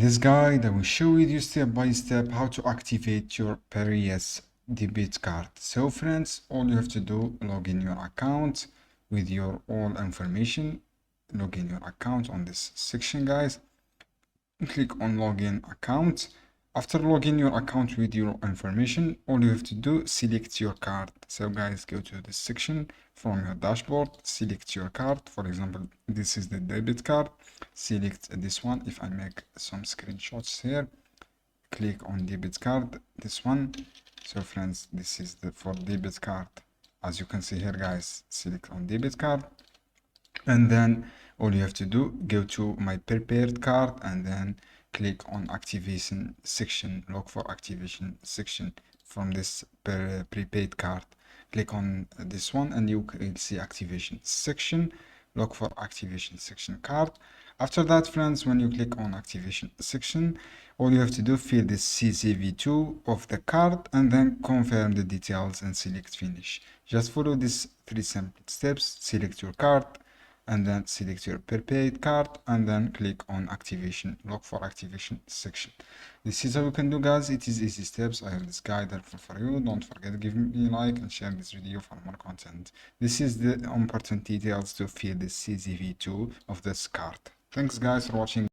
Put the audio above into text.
this guide, I will show you step by step how to activate your piraeus Debit card. So friends, all you have to do, log in your account with your all information. Log in your account on this section, guys. Click on login account. After logging your account with your information, all you have to do, select your card. So guys, go to this section from your dashboard, select your card. For example, this is the debit card. Select this one. If I make some screenshots here, click on debit card, this one. So friends, this is the for debit card. As you can see here, guys, select on debit card, and then all you have to do, go to my prepared card and then click on activation section, look for activation section from this prepaid card. Click on this one and you will see activation section. Look for activation section card. After that, friends, when you click on activation section, all you have to do, fill the CCV2 of the card and then confirm the details and select finish. Just follow these 3 simple steps. Select your card and then select your prepaid card and then click on activation, look for activation section. This is how you can do, guys. It is easy steps. I have this guide helpful for you. Don't forget to give me a like and share this video for more content. This is the important details to fill the CCV2 of this card. Thanks guys for watching.